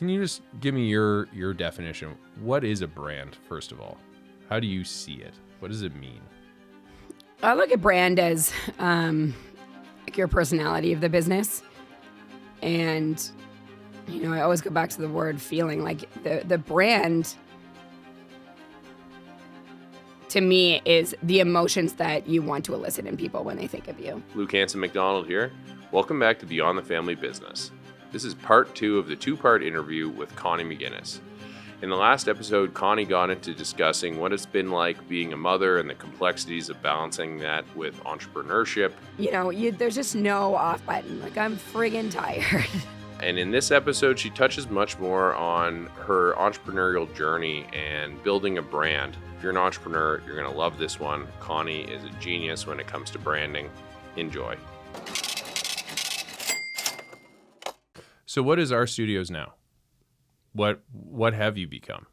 Can you just give me your definition? What is a brand, first of all? How do you see it? What does it mean? I look at brand as like your personality of the business. And, I always go back to the word feeling. Like the brand, to me, is the emotions that you want to elicit in people when they think of you. Luke Hanson McDonald here. Welcome back to Beyond the Family Business. This is part 2 of the 2-part interview with Connie McInnes. In the last episode, Connie got into discussing what it's been like being a mother and the complexities of balancing that with entrepreneurship. There's just no off button. Like, I'm friggin' tired. And in this episode, she touches much more on her entrepreneurial journey and building a brand. If you're an entrepreneur, you're going to love this one. Connie is a genius when it comes to branding. Enjoy. So what is our studios now? What have you become?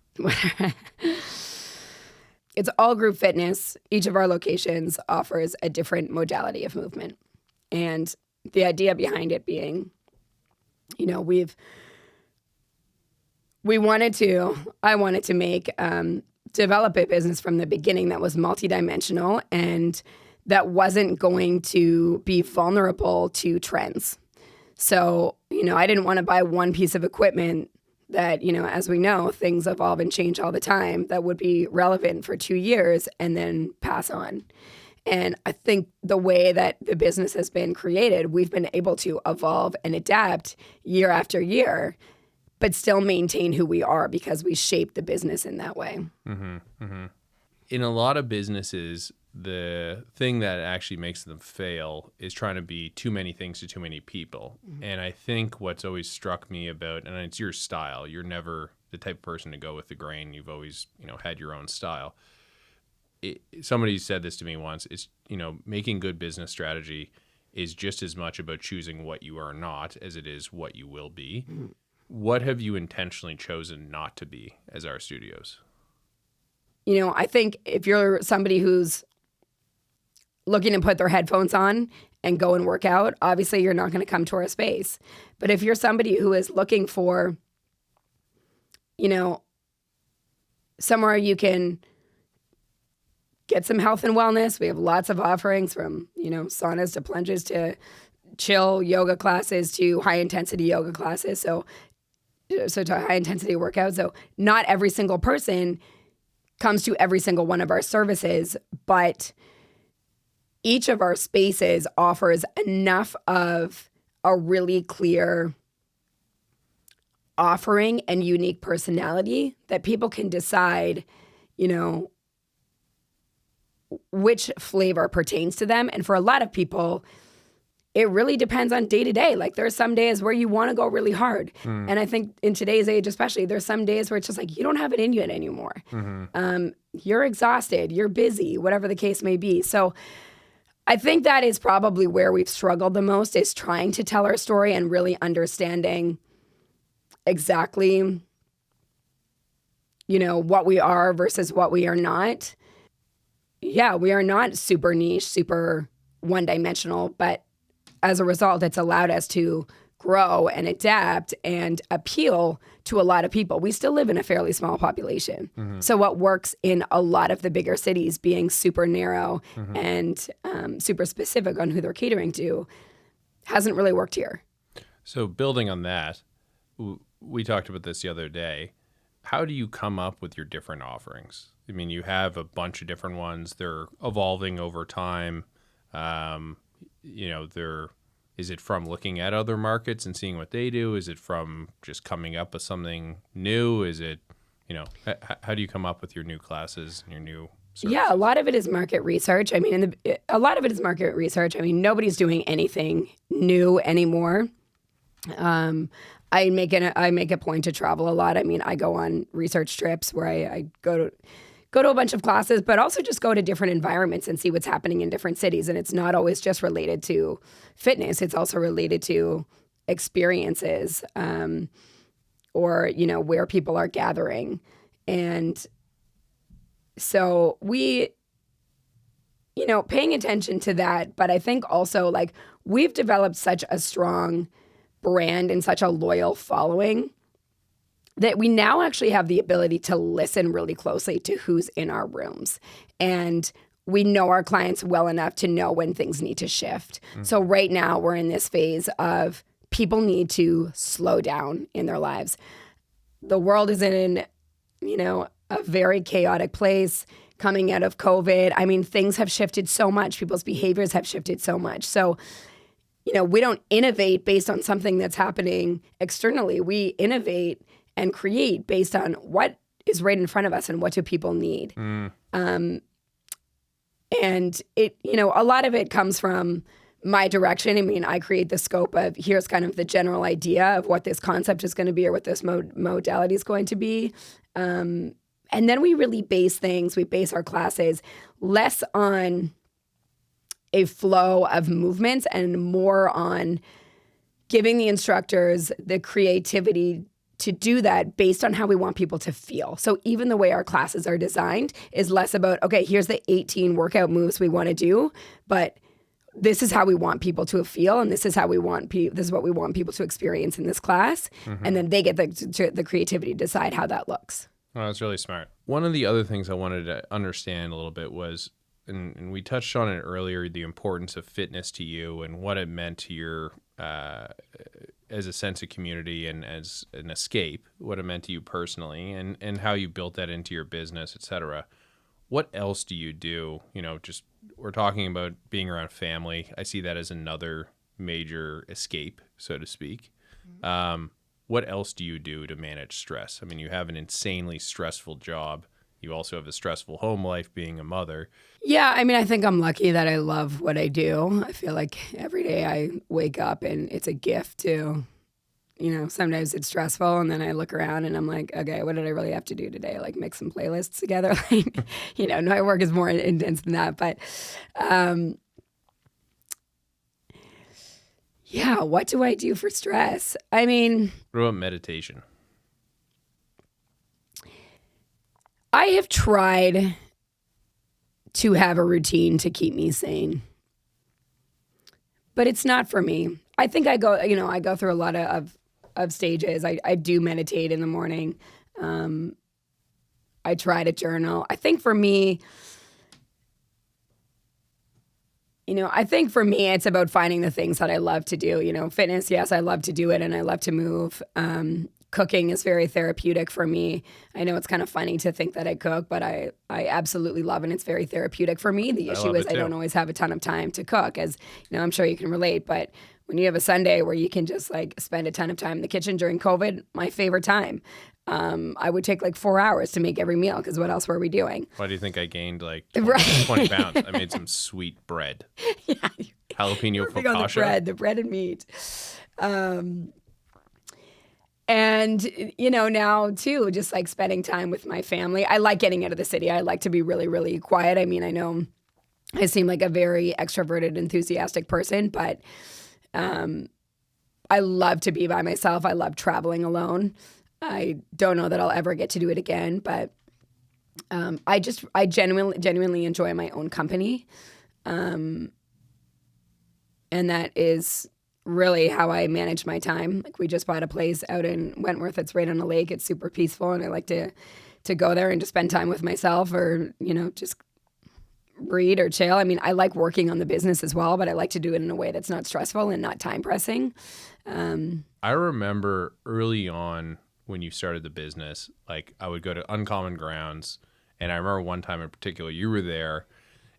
It's all group fitness. Each of our locations offers a different modality of movement. And the idea behind it being, I wanted to develop a business from the beginning that was multidimensional and that wasn't going to be vulnerable to trends. So, I didn't want to buy one piece of equipment that, as we know, things evolve and change all the time, that would be relevant for 2 years and then pass on. And I think the way that the business has been created, we've been able to evolve and adapt year after year, but still maintain who we are because we shape the business in that way. Mm-hmm, mm-hmm. In a lot of businesses, the thing that actually makes them fail is trying to be too many things to too many people. Mm-hmm. And I think what's always struck me about, and it's your style, you're never the type of person to go with the grain. You've always, had your own style. Somebody said this to me once. It's, making good business strategy is just as much about choosing what you are not as it is what you will be. Mm-hmm. What have you intentionally chosen not to be as our studios? I think if you're somebody who's looking to put their headphones on and go and work out, obviously you're not going to come to our space. But if you're somebody who is looking for, somewhere you can get some health and wellness, we have lots of offerings from, saunas to plunges to chill yoga classes to high intensity yoga classes. So to high intensity workouts. So not every single person comes to every single one of our services, but each of our spaces offers enough of a really clear offering and unique personality that people can decide, which flavor pertains to them. And for a lot of people, it really depends on day to day. Like, there's some days where you want to go really hard. Mm. And I think in today's age, especially, there's some days where it's just like, you don't have it in you anymore. Mm-hmm. You're exhausted, you're busy, whatever the case may be. So I think that is probably where we've struggled the most, is trying to tell our story and really understanding exactly, what we are versus what we are not. Yeah, we are not super niche, super one-dimensional, but as a result, it's allowed us to grow and adapt and appeal to a lot of people. We still live in a fairly small population. Mm-hmm. So what works in a lot of the bigger cities, being super narrow mm-hmm. and super specific on who they're catering to, hasn't really worked here. So building on that, we talked about this the other day. How do you come up with your different offerings? I mean, you have a bunch of different ones. They're evolving over time. Is it from looking at other markets and seeing what they do? Is it from just coming up with something new? Is it, how do you come up with your new classes and your new services? Yeah, a lot of it is market research. I mean, nobody's doing anything new anymore. I make a point to travel a lot. I mean, I go on research trips where I go to a bunch of classes, but also just go to different environments and see what's happening in different cities. And it's not always just related to fitness. It's also related to experiences or, where people are gathering. And so we, paying attention to that. But I think also, like, we've developed such a strong brand and such a loyal following that we now actually have the ability to listen really closely to who's in our rooms. And we know our clients well enough to know when things need to shift. So right now we're in this phase of people need to slow down in their lives. The world is in, a very chaotic place coming out of COVID. I mean, things have shifted so much. People's behaviors have shifted so much. So, we don't innovate based on something that's happening externally. We innovate and create based on what is right in front of us and what do people need. And it, a lot of it comes from my direction. I mean, I create the scope of here's kind of the general idea of what this concept is going to be or what this modality is going to be. And then we really base our classes less on a flow of movements and more on giving the instructors the creativity to do that based on how we want people to feel. So even the way our classes are designed is less about, okay, here's the 18 workout moves we want to do, but this is how we want people to feel, and this is how we want this is what we want people to experience in this class, and then they get the creativity to decide how that looks. Oh, that's really smart. One of the other things I wanted to understand a little bit was, and we touched on it earlier, the importance of fitness to you and what it meant to your as a sense of community and as an escape, what it meant to you personally, and how you built that into your business, et cetera. What else do you do? Just we're talking about being around family. I see that as another major escape, so to speak. What else do you do to manage stress? I mean, you have an insanely stressful job. You also have a stressful home life being a mother. Yeah, I mean, I think I'm lucky that I love what I do. I feel like every day I wake up and it's a gift to, sometimes it's stressful and then I look around and I'm like, okay, what did I really have to do today? Like mix some playlists together. My work is more intense than that. But yeah, what do I do for stress? I mean, what about meditation? I have tried to have a routine to keep me sane, but it's not for me. I think I go through a lot of stages. I do meditate in the morning. I try to journal. I think for me, it's about finding the things that I love to do. Fitness, yes, I love to do it and I love to move. Cooking is very therapeutic for me. I know it's kind of funny to think that I cook, but I absolutely love it, and it's very therapeutic for me. The issue is I don't always have a ton of time to cook, as I'm sure you can relate. But when you have a Sunday where you can just spend a ton of time in the kitchen during COVID, my favorite time. I would take 4 hours to make every meal because what else were we doing? Why do you think I gained 20 pounds? I made some sweet bread. Yeah, jalapeno focaccia. The bread and meat. And, now too, just spending time with my family. I like getting out of the city. I like to be really, really quiet. I mean, I know I seem like a very extroverted, enthusiastic person, but I love to be by myself. I love traveling alone. I don't know that I'll ever get to do it again, but I genuinely enjoy my own company. And that is really how I manage my time. We just bought a place out in Wentworth. It's right on a lake. It's super peaceful, and I like to go there and just spend time with myself, or just read or chill. I mean, I like working on the business as well, but I like to do it in a way that's not stressful and not time pressing. I remember early on when you started the business, I would go to Uncommon Grounds, and I remember one time in particular, you were there.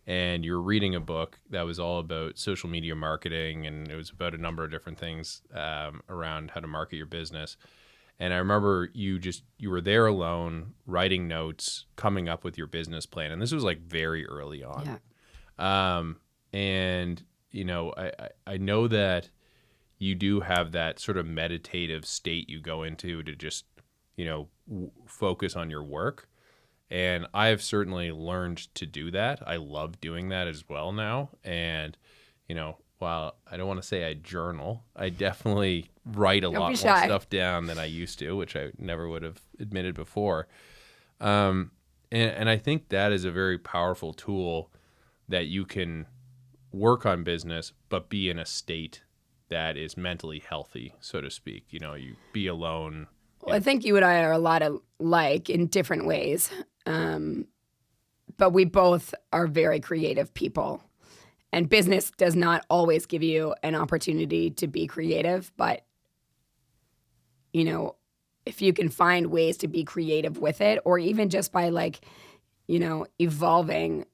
And you were reading a book that was all about social media marketing, and it was about a number of different things around how to market your business. And I remember you were there alone, writing notes, coming up with your business plan. And this was very early on. Yeah. And, I know that you do have that sort of meditative state you go into to just, focus on your work. And I've certainly learned to do that. I love doing that as well now. And, while I don't want to say I journal, I definitely write a lot more stuff down than I used to, which I never would have admitted before. And I think that is a very powerful tool that you can work on business, but be in a state that is mentally healthy, so to speak. You be alone, Well, I think you and I are a lot alike in different ways. But we both are very creative people. And business does not always give you an opportunity to be creative. But, you know, if you can find ways to be creative with it, or even just by like, you know, evolving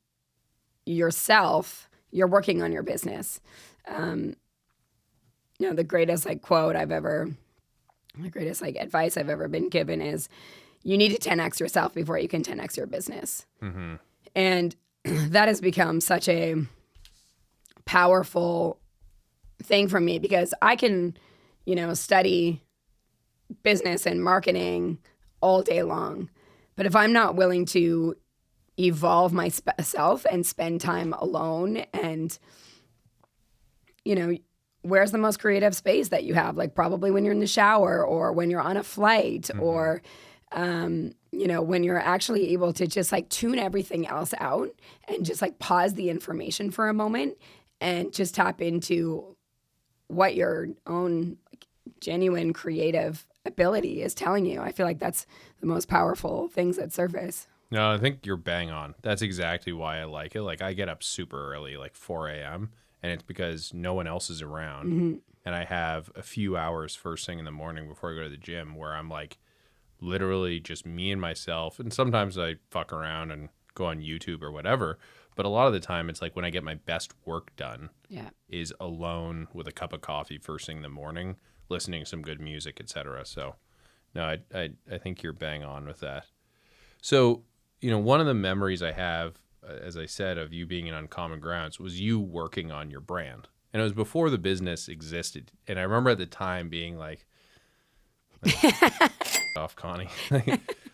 yourself, you're working on your business. You know, the greatest like the greatest like advice I've ever been given is you need to 10x yourself before you can 10x your business. Mm-hmm. And that has become such a powerful thing for me because I can, you know, study business and marketing all day long. But if I'm not willing to evolve myself and spend time alone and, you know, where's the most creative space that you have? Like probably when you're in the shower or when you're on a flight or, you know, when you're actually able to just like tune everything else out and just like pause the information for a moment and just tap into what your own like, genuine creative ability is telling you. I feel like that's the most powerful things that surface. No, I think you're bang on. That's exactly why I like it. Like I get up super early, like 4 a.m., and it's because no one else is around. Mm-hmm. And I have a few hours first thing in the morning before I go to the gym where I'm like literally just me and myself. And sometimes I fuck around and go on YouTube or whatever. But a lot of the time it's like when I get my best work done is alone with a cup of coffee first thing in the morning, listening to some good music, etc. So no, I think you're bang on with that. So, you know, one of the memories I have, as I said, of you being in Uncommon Grounds was you working on your brand. And it was before the business existed. And I remember at the time being like off Connie.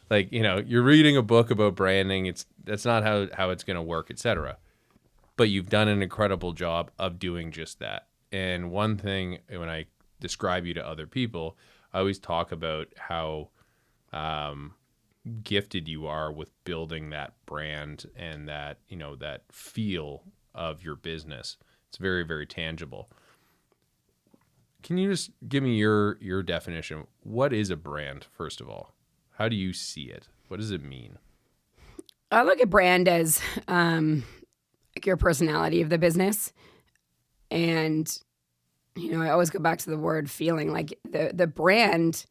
Like, you know, you're reading a book about branding. That's not how it's going to work, etc. But you've done an incredible job of doing just that. And one thing, when I describe you to other people, I always talk about how gifted you are with building that brand and that, you know, that feel of your business. It's very, very tangible. Can you just give me your definition? What is a brand, first of all? How do you see it? What does it mean? I look at brand as like your personality of the business. And, you know, I always go back to the word feeling. Like the brand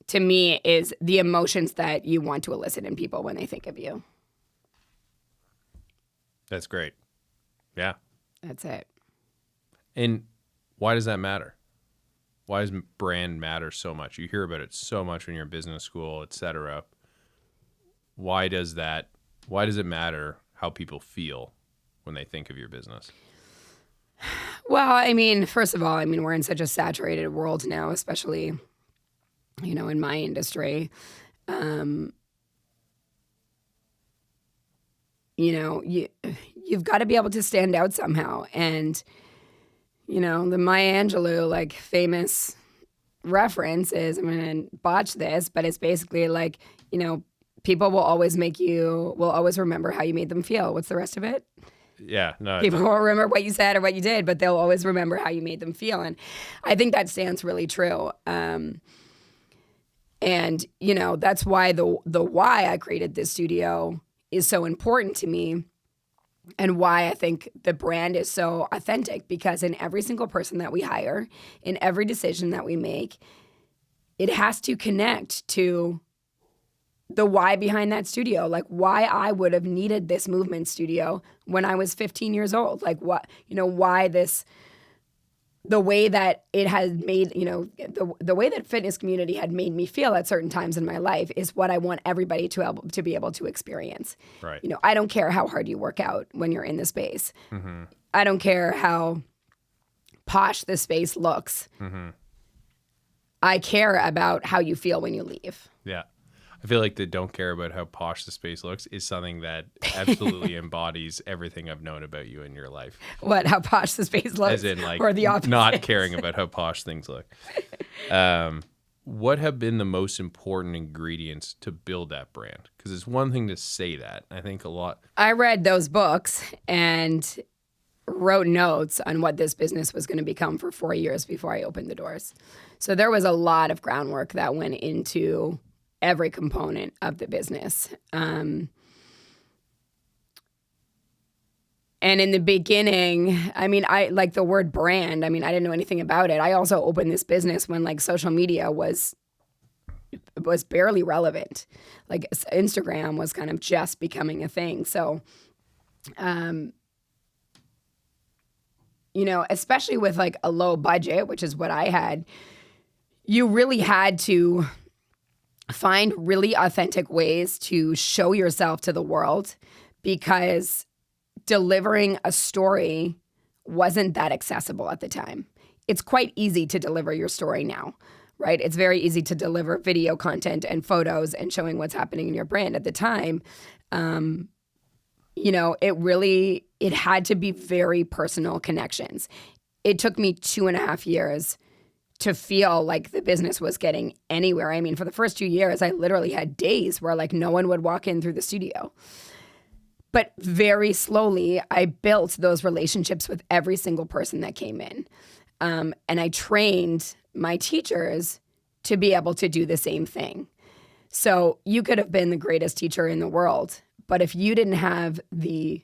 to me is the emotions that you want to elicit in people when they think of you. That's great. Yeah. That's it. And why does that matter? Why does brand matter so much? You hear about it so much when you're in business school, etc. Why does it matter how people feel when they think of your business? Well, I mean, first of all, I mean, we're in such a saturated world now, especially, you know, in my industry. You know, you've got to be able to stand out somehow. And, you know, the Maya Angelou, like, famous reference is, I'm going to botch this, but it's basically like, you know, people will always remember how you made them feel. What's the rest of it? Yeah, no. People won't remember what you said or what you did, but they'll always remember how you made them feel. And I think that stands really true. And, you know, that's why the why I created this studio is so important to me, and why I think the brand is so authentic, because in every single person that we hire, in every decision that we make, it has to connect to the why behind that studio, like why I would have needed this movement studio when I was 15 years old. Like what, you know, why this, the way that it has made, you know, the way that fitness community had made me feel at certain times in my life is what I want everybody to be able to experience. Right. You know, I don't care how hard you work out when you're in the space. Mm-hmm. I don't care how posh the space looks. Mm-hmm. I care about how you feel when you leave. Yeah. I feel like the don't care about how posh the space looks is something that absolutely embodies everything I've known about you in your life. What, how posh the space looks? As in, like, or the opposite? Not caring about how posh things look. What have been the most important ingredients to build that brand? Because it's one thing to say that. I think a lot. I read those books, and wrote notes on what this business was going to become for 4 years before I opened the doors. So there was a lot of groundwork that went into every component of the business. And in the beginning, I mean, I like the word brand. I mean, I didn't know anything about it. I also opened this business when like social media was barely relevant. Like Instagram was kind of just becoming a thing. So, you know, especially with like a low budget, which is what I had, you really had to find really authentic ways to show yourself to the world, because delivering a story wasn't that accessible at the time. It's quite easy to deliver your story now, right? It's very easy to deliver video content and photos and showing what's happening in your brand. At the time, you know, it had to be very personal connections. It took me 2.5 years to feel like the business was getting anywhere. I mean, for the first 2 years, I literally had days where like no one would walk in through the studio. But very slowly, I built those relationships with every single person that came in. And I trained my teachers to be able to do the same thing. So you could have been the greatest teacher in the world, but if you didn't have the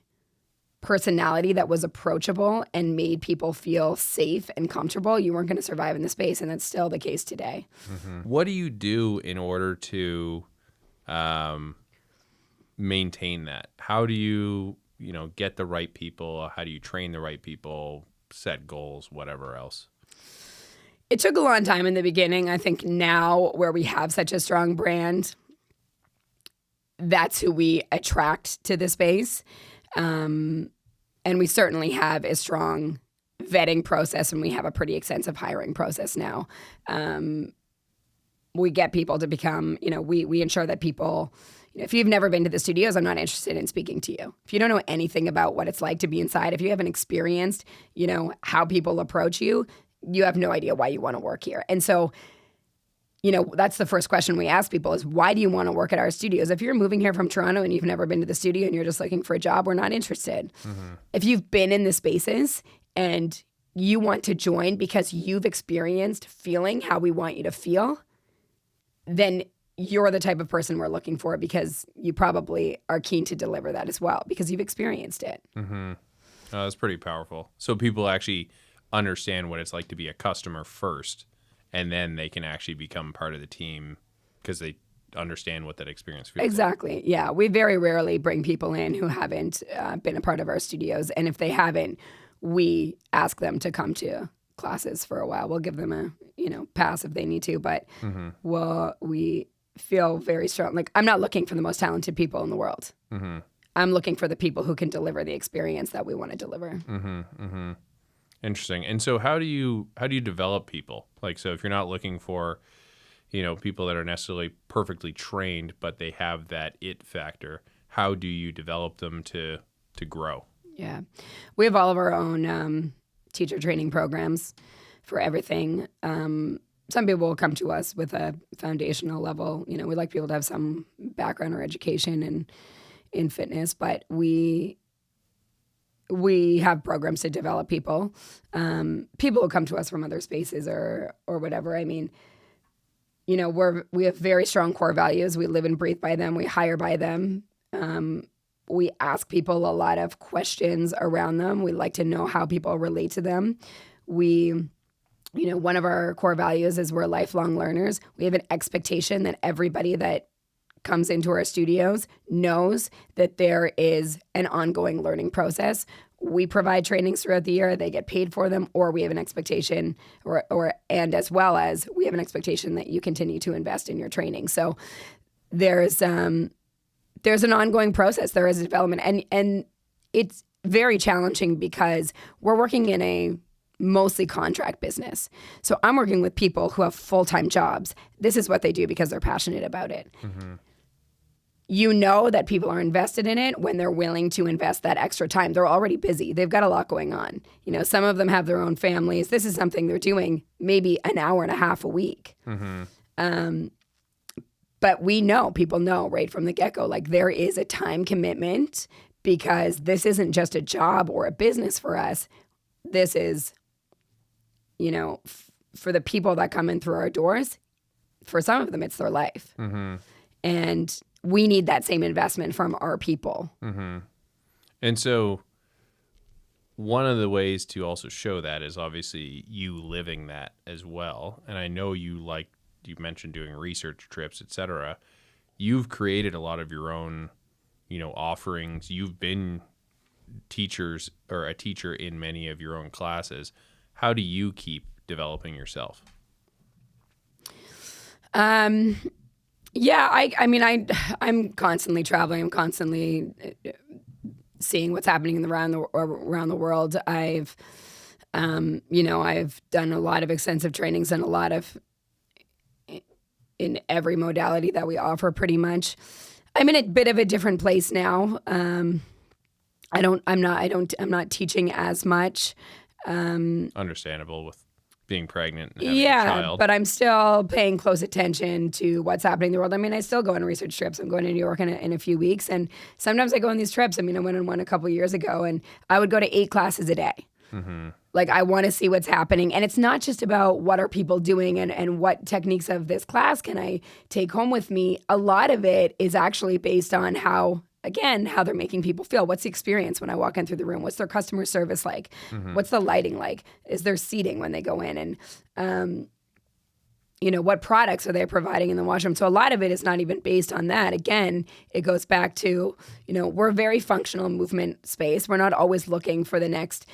personality that was approachable and made people feel safe and comfortable, you weren't going to survive in the space. And that's still the case today. Mm-hmm. What do you do in order to maintain that? How do you get the right people? How do you train the right people, set goals, whatever else? It took a long time in the beginning. I think now where we have such a strong brand, that's who we attract to the space. And we certainly have a strong vetting process, and we have a pretty extensive hiring process now. We get people to become, we ensure that people, if you've never been to the studios, I'm not interested in speaking to you. If you don't know anything about what it's like to be inside, if you haven't experienced, how people approach you, you have no idea why you want to work here. And so, that's the first question we ask people is, why do you want to work at our studios? If you're moving here from Toronto and you've never been to the studio and you're just looking for a job, we're not interested. Mm-hmm. If you've been in the spaces and you want to join because you've experienced feeling how we want you to feel, then you're the type of person we're looking for, because you probably are keen to deliver that as well because you've experienced it. Mm-hmm. Oh, that's pretty powerful. So people actually understand what it's like to be a customer first, and then they can actually become part of the team because they understand what that experience feels exactly. Like. Yeah. We very rarely bring people in who haven't been a part of our studios. And if they haven't, we ask them to come to classes for a while. We'll give them a, pass if they need to, but we feel very strong. Like, I'm not looking for the most talented people in the world. Mm-hmm. I'm looking for the people who can deliver the experience that we want to deliver. Mm-hmm. Mm-hmm. Interesting. And so how do you develop people? Like, so if you're not looking for, people that are necessarily perfectly trained, but they have that it factor, how do you develop them to grow? Yeah. We have all of our own teacher training programs for everything. Some people will come to us with a foundational level. We like people to have some background or education in fitness, but we have programs to develop people. People will come to us from other spaces or whatever. I mean, we have very strong core values. We live and breathe by them. We hire by them. We ask people a lot of questions around them. We like to know how people relate to them. One of our core values is we're lifelong learners. We have an expectation that everybody that comes into our studios knows that there is an ongoing learning process. We provide trainings throughout the year. They get paid for them, or we have an expectation, and as well as we have an expectation that you continue to invest in your training. So there's an ongoing process. There is a development, and it's very challenging because we're working in a mostly contract business. So I'm working with people who have full-time jobs. This is what they do because they're passionate about it. Mm-hmm. You know that people are invested in it when they're willing to invest that extra time. They're already busy. They've got a lot going on. Some of them have their own families. This is something they're doing maybe an hour and a half a week. Mm-hmm. But people know right from the get-go, like there is a time commitment because this isn't just a job or a business for us. This is, for the people that come in through our doors, for some of them, it's their life. Mm-hmm. And we need that same investment from our people. Mm-hmm. And so one of the ways to also show that is obviously you living that as well. And I know you mentioned doing research trips, et cetera. You've created a lot of your own, offerings. You've been teachers or a teacher in many of your own classes. How do you keep developing yourself? Yeah, I'm constantly traveling. I'm constantly seeing what's happening around the world. I've done a lot of extensive trainings and a lot of in every modality that we offer pretty much. I'm in a bit of a different place now. I'm not teaching as much. Understandable with being pregnant and having a Yeah, child. but I'm still paying close attention to what's happening in the world. I mean, I still go on research trips. I'm going to New York in a few weeks, and sometimes I go on these trips. I mean, I went on one a couple years ago, and I would go to 8 classes a day. Mm-hmm. Like, I want to see what's happening. And it's not just about what are people doing and what techniques of this class can I take home with me. A lot of it is actually based on how they're making people feel. What's the experience when I walk in through the room? What's their customer service like? Mm-hmm. What's the lighting like? Is there seating when they go in? And, what products are they providing in the washroom? So a lot of it is not even based on that. Again, it goes back to, we're a very functional movement space. We're not always looking for the next,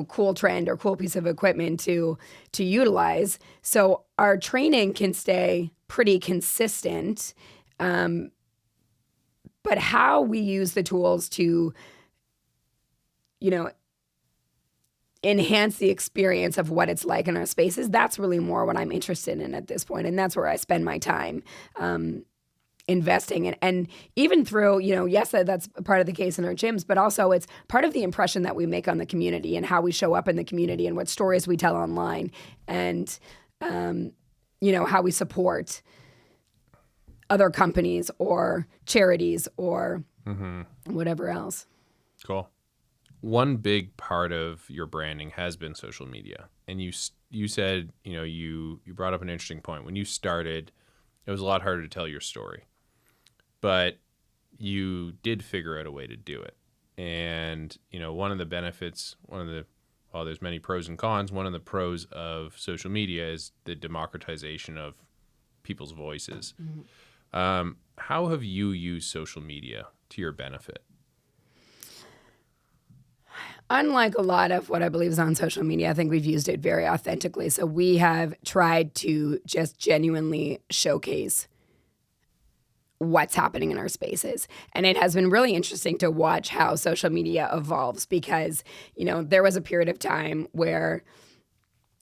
cool trend or cool piece of equipment to utilize. So our training can stay pretty consistent. But how we use the tools to, enhance the experience of what it's like in our spaces, that's really more what I'm interested in at this point. And that's where I spend my time investing in. And even through, yes, that's part of the case in our gyms, but also it's part of the impression that we make on the community and how we show up in the community and what stories we tell online and, how we support other companies or charities or whatever else. Cool. One big part of your branding has been social media. And you said, you brought up an interesting point. When you started, it was a lot harder to tell your story. But you did figure out a way to do it. And, one of the benefits, there's many pros and cons. One of the pros of social media is the democratization of people's voices. Mm-hmm. How have you used social media to your benefit? Unlike a lot of what I believe is on social media, I think we've used it very authentically. So we have tried to just genuinely showcase what's happening in our spaces. And it has been really interesting to watch how social media evolves because, there was a period of time where,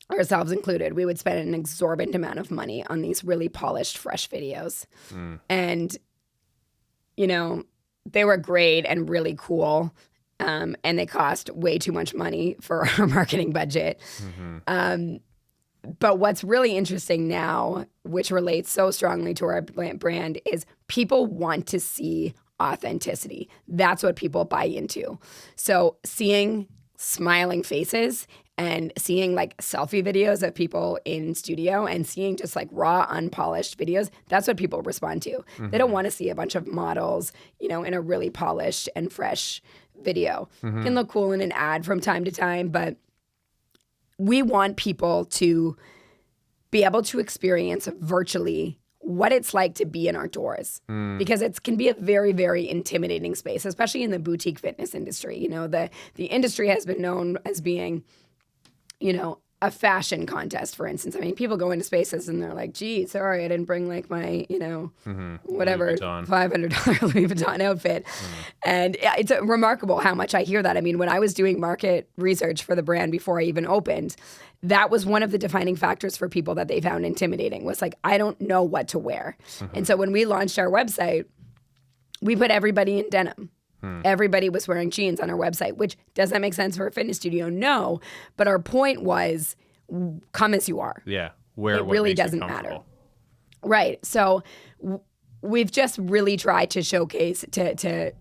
ourselves included, we would spend an exorbitant amount of money on these really polished, fresh videos. And, they were great and really cool. And they cost way too much money for our marketing budget. But what's really interesting now, which relates so strongly to our brand, is people want to see authenticity. That's what people buy into. So seeing smiling faces and seeing selfie videos of people in studio and seeing just raw, unpolished videos, that's what people respond to. They don't want to see a bunch of models, in a really polished and fresh video. It can look cool in an ad from time to time, but we want people to be able to experience virtually what it's like to be in our doors because it can be a very, very intimidating space, especially in the boutique fitness industry. The industry has been known as being, a fashion contest, for instance. I mean, people go into spaces and they're like, gee, sorry, I didn't bring my, whatever, $500 Louis Vuitton outfit. And it's remarkable how much I hear that. I mean, when I was doing market research for the brand before I even opened, that was one of the defining factors for people that they found intimidating was I don't know what to wear. And so when we launched our website, we put everybody in denim. Everybody was wearing jeans on our website, which does that make sense for a fitness studio? No. But our point was, come as you are. Yeah. It really doesn't matter. Right. So we've just really tried to showcase, to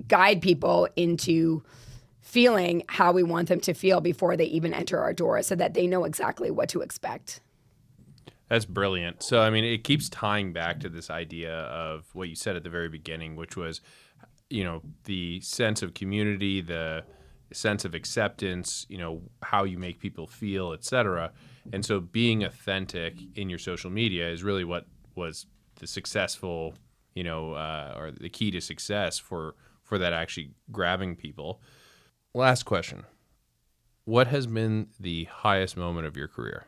guide people into feeling how we want them to feel before they even enter our door, so that they know exactly what to expect. That's brilliant. So, I mean, it keeps tying back to this idea of what you said at the very beginning, which was, the sense of community, the sense of acceptance, how you make people feel, etc. And so being authentic in your social media is really what was the successful, or the key to success for that actually grabbing people. Last question. What has been the highest moment of your career?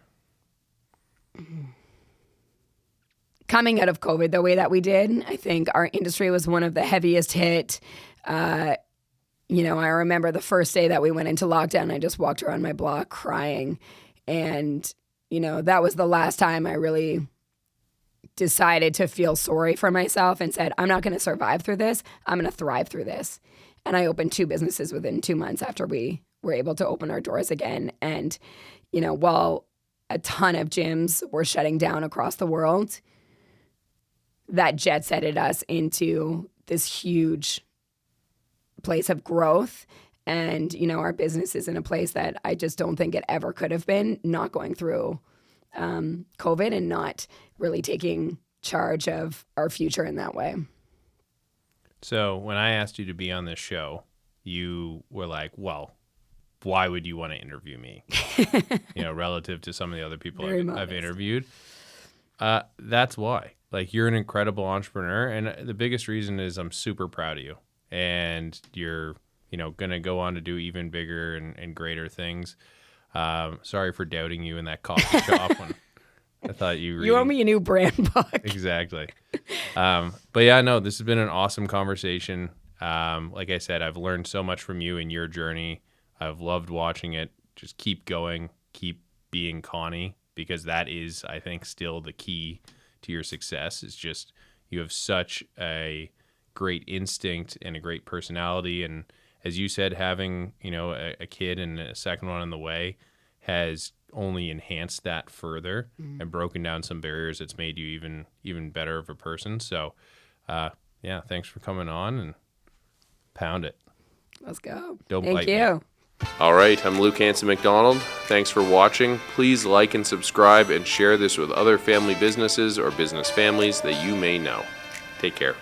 Coming out of COVID the way that we did, I think our industry was one of the heaviest hit. I remember the first day that we went into lockdown, I just walked around my block crying. And, that was the last time I really decided to feel sorry for myself and said, I'm not going to survive through this. I'm going to thrive through this. And I opened 2 businesses within 2 months after we were able to open our doors again. And, while a ton of gyms were shutting down across the world, that jet-setted us into this huge place of growth. And, our business is in a place that I just don't think it ever could have been, not going through COVID and not really taking charge of our future in that way. So when I asked you to be on this show, you were like, well, why would you want to interview me? Relative to some of the other people I've interviewed. That's why. Like, you're an incredible entrepreneur. And the biggest reason is I'm super proud of you. And you're, going to go on to do even bigger and greater things. Sorry for doubting you in that coffee shop when I thought you owe me a new brand book. Exactly. But yeah, no, this has been an awesome conversation. Like I said, I've learned so much from you and your journey. I've loved watching it. Just keep going, keep being Connie, because that is, I think, still the key to your success. It's just, you have such a great instinct and a great personality. And as you said, having, a kid and a second one on the way has only enhanced that further and broken down some barriers. That's made you even better of a person. So, yeah, thanks for coming on and pound it. Let's go. Thank you. All right, I'm Luke Hanson McDonald. Thanks for watching. Please like and subscribe and share this with other family businesses or business families that you may know. Take care.